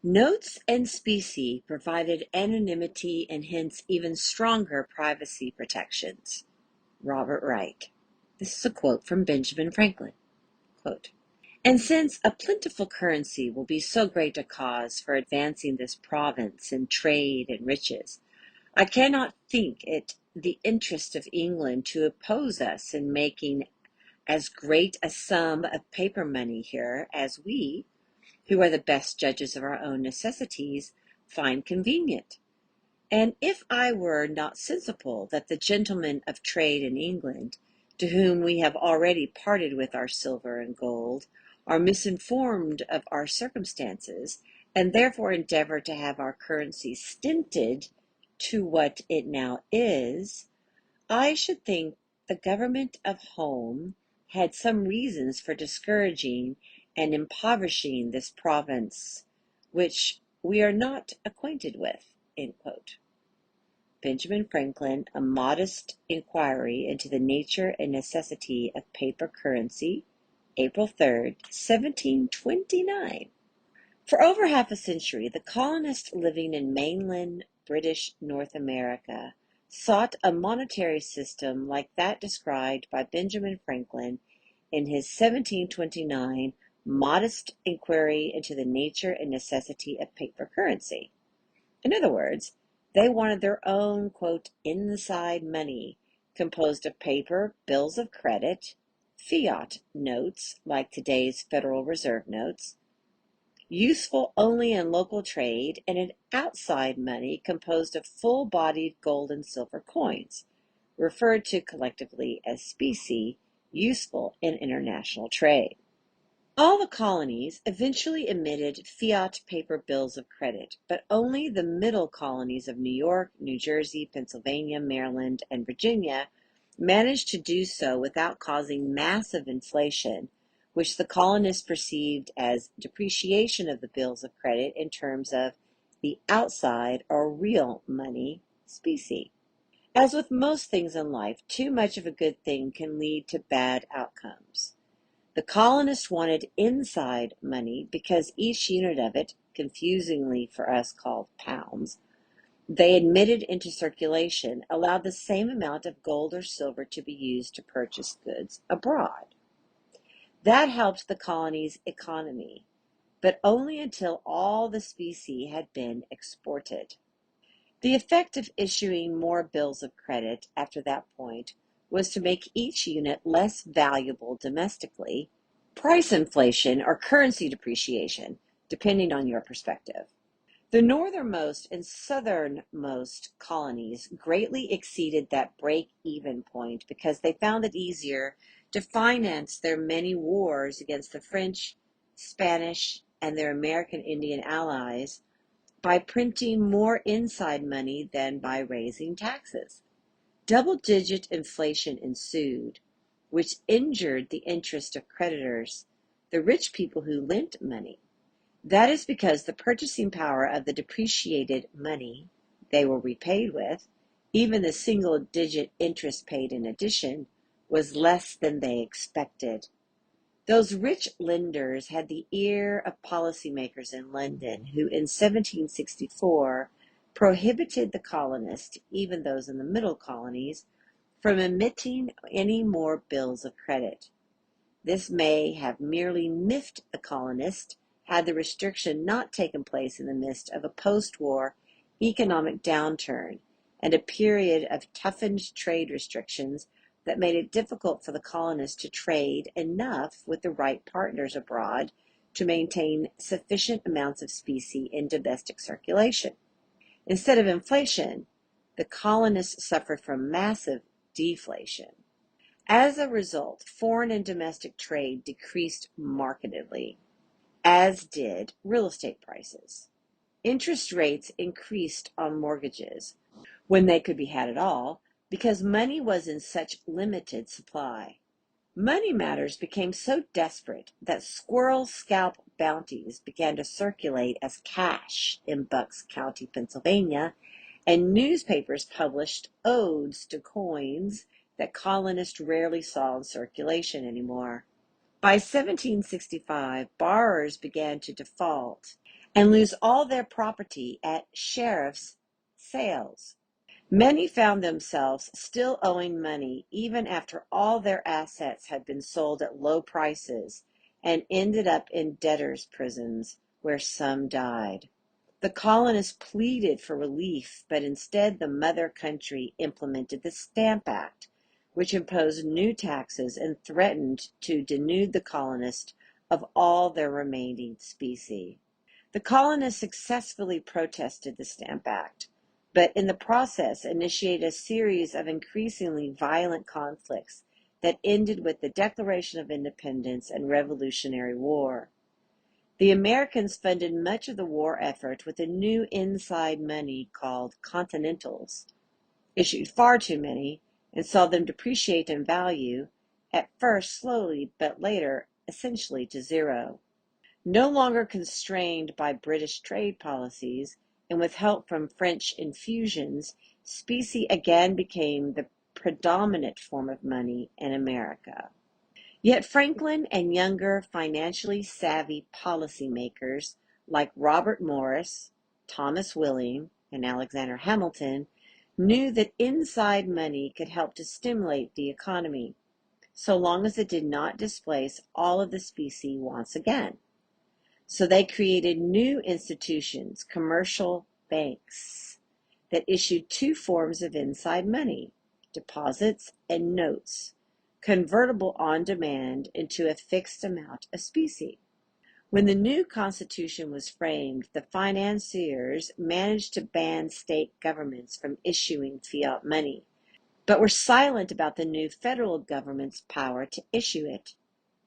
Notes and specie provided anonymity and hence even stronger privacy protections. Robert Wright. This is a quote from Benjamin Franklin. Quote, and since a plentiful currency will be so great a cause for advancing this province in trade and riches, I cannot think it the interest of England to oppose us in making as great a sum of paper money here as we, who are the best judges of our own necessities, find convenient. And if I were not sensible that the gentlemen of trade in England, to whom we have already parted with our silver and gold, are misinformed of our circumstances, and therefore endeavor to have our currency stinted to what it now is, I should think the government of home had some reasons for discouraging and impoverishing this province, which we are not acquainted with. End quote. Benjamin Franklin, A Modest Inquiry into the Nature and Necessity of Paper Currency, April 3rd, 1729. For over half a century, the colonists living in mainland British North America sought a monetary system like that described by Benjamin Franklin in his 1729 Modest Inquiry into the Nature and Necessity of Paper Currency. In other words, they wanted their own, quote, inside money, composed of paper, bills of credit, fiat notes, like today's Federal Reserve notes, useful only in local trade, and an outside money composed of full-bodied gold and silver coins, referred to collectively as specie, useful in international trade. All the colonies eventually emitted fiat paper bills of credit, but only the middle colonies of New York, New Jersey, Pennsylvania, Maryland, and Virginia managed to do so without causing massive inflation, which the colonists perceived as depreciation of the bills of credit in terms of the outside or real money, specie. As with most things in life, too much of a good thing can lead to bad outcomes. The colonists wanted inside money because each unit of it, confusingly for us called pounds, they admitted into circulation allowed the same amount of gold or silver to be used to purchase goods abroad. That helped the colony's economy, but only until all the specie had been exported. The effect of issuing more bills of credit after that point was to make each unit less valuable domestically, price inflation or currency depreciation, depending on your perspective. The northernmost and southernmost colonies greatly exceeded that break-even point because they found it easier to finance their many wars against the French, Spanish, and their American Indian allies by printing more inside money than by raising taxes. Double-digit inflation ensued, which injured the interest of creditors, the rich people who lent money. That is because the purchasing power of the depreciated money they were repaid with, even the single-digit interest paid in addition, was less than they expected. Those rich lenders had the ear of policymakers in London, who in 1764 prohibited the colonists, even those in the middle colonies, from emitting any more bills of credit. This may have merely miffed the colonists had the restriction not taken place in the midst of a post-war economic downturn and a period of toughened trade restrictions that made it difficult for the colonists to trade enough with the right partners abroad to maintain sufficient amounts of specie in domestic circulation. Instead of inflation, the colonists suffered from massive deflation. As a result, foreign and domestic trade decreased markedly, as did real estate prices. Interest rates increased on mortgages, when they could be had at all, because money was in such limited supply. Money matters became so desperate that squirrel scalp bounties began to circulate as cash in Bucks County, Pennsylvania, and newspapers published odes to coins that colonists rarely saw in circulation anymore. By 1765, borrowers began to default, and lose all their property at sheriff's sales. Many found themselves still owing money even after all their assets had been sold at low prices and ended up in debtors' prisons where some died. The colonists pleaded for relief, but instead the mother country implemented the Stamp Act, which imposed new taxes and threatened to denude the colonists of all their remaining specie. The colonists successfully protested the Stamp Act, but in the process initiated a series of increasingly violent conflicts that ended with the Declaration of Independence and Revolutionary War. The Americans funded much of the war effort with a new inside money called Continentals, issued far too many, and saw them depreciate in value, at first slowly, but later essentially to zero. No longer constrained by British trade policies, and with help from French infusions, specie again became the predominant form of money in America. Yet Franklin and younger, financially savvy policymakers like Robert Morris, Thomas Willing, and Alexander Hamilton knew that inside money could help to stimulate the economy, so long as it did not displace all of the specie once again. So they created new institutions, commercial banks, that issued two forms of inside money, deposits and notes, convertible on demand into a fixed amount of specie. When the new Constitution was framed, the financiers managed to ban state governments from issuing fiat money, but were silent about the new federal government's power to issue it.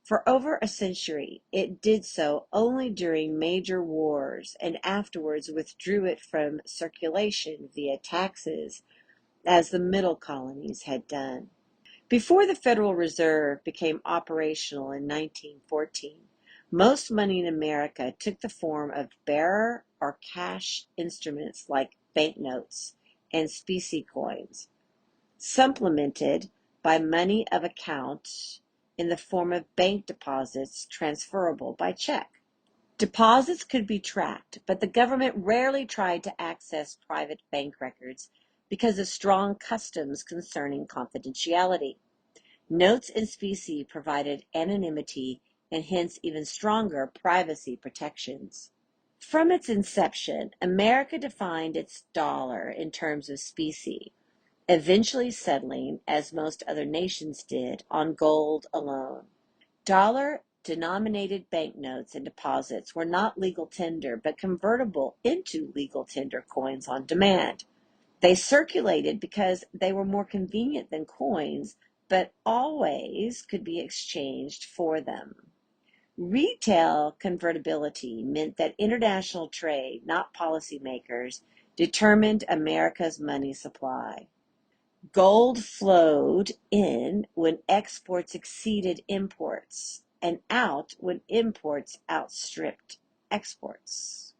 For over a century, it did so only during major wars and afterwards withdrew it from circulation via taxes, as the middle colonies had done. Before the Federal Reserve became operational in 1914, most money in America took the form of bearer or cash instruments like banknotes and specie coins, supplemented by money of account in the form of bank deposits transferable by check. Deposits could be tracked, but the government rarely tried to access private bank records because of strong customs concerning confidentiality. Notes and specie provided anonymity and hence even stronger privacy protections. From its inception, America defined its dollar in terms of specie, eventually settling, as most other nations did, on gold alone. Dollar-denominated banknotes and deposits were not legal tender, but convertible into legal tender coins on demand. They circulated because they were more convenient than coins, but always could be exchanged for them. Retail convertibility meant that international trade, not policymakers, determined America's money supply. Gold flowed in when exports exceeded imports, and out when imports outstripped exports.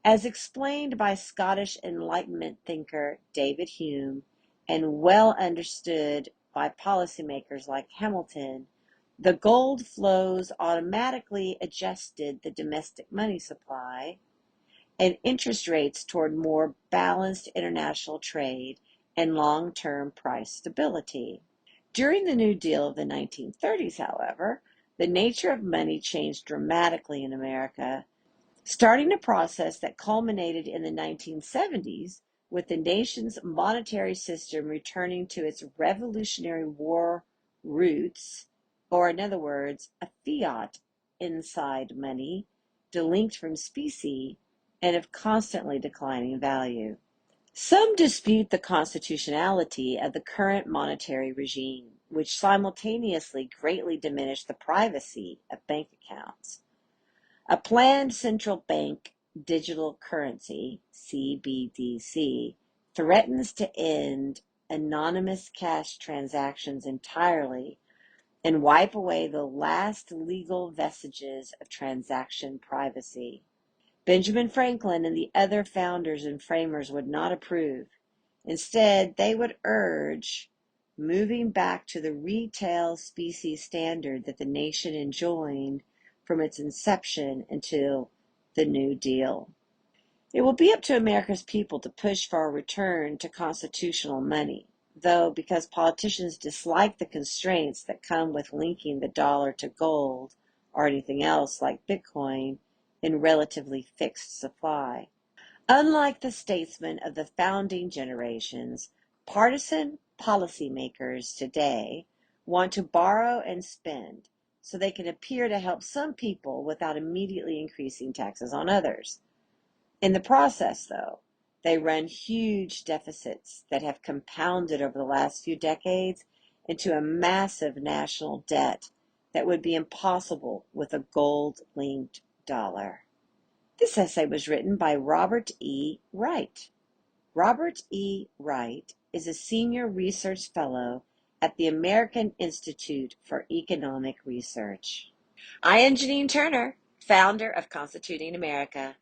As explained by Scottish Enlightenment thinker David Hume, and well understood by policymakers like Hamilton, the gold flows automatically adjusted the domestic money supply and interest rates toward more balanced international trade and long-term price stability. During the New Deal of the 1930s, however, the nature of money changed dramatically in America, starting a process that culminated in the 1970s with the nation's monetary system returning to its Revolutionary War roots, or in other words, a fiat inside money, delinked from specie, and of constantly declining value. Some dispute the constitutionality of the current monetary regime, which simultaneously greatly diminished the privacy of bank accounts. A planned central bank digital currency, CBDC, threatens to end anonymous cash transactions entirely and wipe away the last legal vestiges of transaction privacy. Benjamin Franklin and the other founders and framers would not approve. Instead, they would urge moving back to the retail specie standard that the nation enjoyed from its inception until the New Deal. It will be up to America's people to push for a return to constitutional money, though because politicians dislike the constraints that come with linking the dollar to gold or anything else like Bitcoin in relatively fixed supply. Unlike the statesmen of the founding generations, partisan policymakers today want to borrow and spend so they can appear to help some people without immediately increasing taxes on others. In the process, though, they run huge deficits that have compounded over the last few decades into a massive national debt that would be impossible with a gold-linked dollar. This essay was written by Robert E. Wright. Robert E. Wright is a senior research fellow at the American Institute for Economic Research. I am Janine Turner, founder of Constituting America.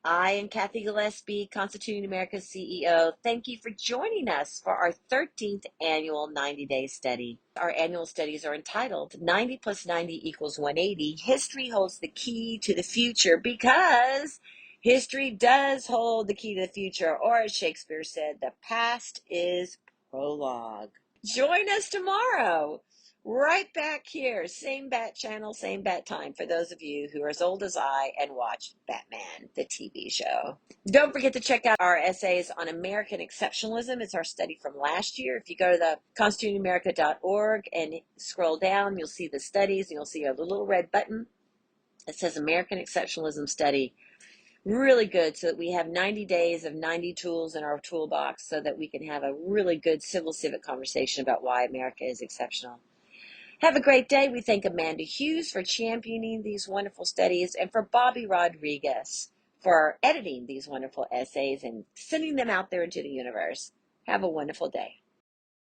I and Kathy Gillespie, Constituting America's CEO, thank you for joining us for our 13th annual 90-day study. Our annual studies are entitled 90 plus 90 equals 180. History holds the key to the future, because history does hold the key to the future, or as Shakespeare said, the past is prologue. Join us tomorrow. Right back here, same bat channel, same bat time, for those of you who are as old as I and watched Batman, the TV show. Don't forget to check out our essays on American exceptionalism. It's our study from last year. If you go to the constitutingamerica.org and scroll down, you'll see the studies, and you'll see a little red button that says American Exceptionalism Study. Really good, so that we have 90 days of 90 tools in our toolbox so that we can have a really good civil civic conversation about why America is exceptional. Have a great day. We thank Amanda Hughes for championing these wonderful studies, and for Bobby Rodriguez for editing these wonderful essays and sending them out there into the universe. Have a wonderful day.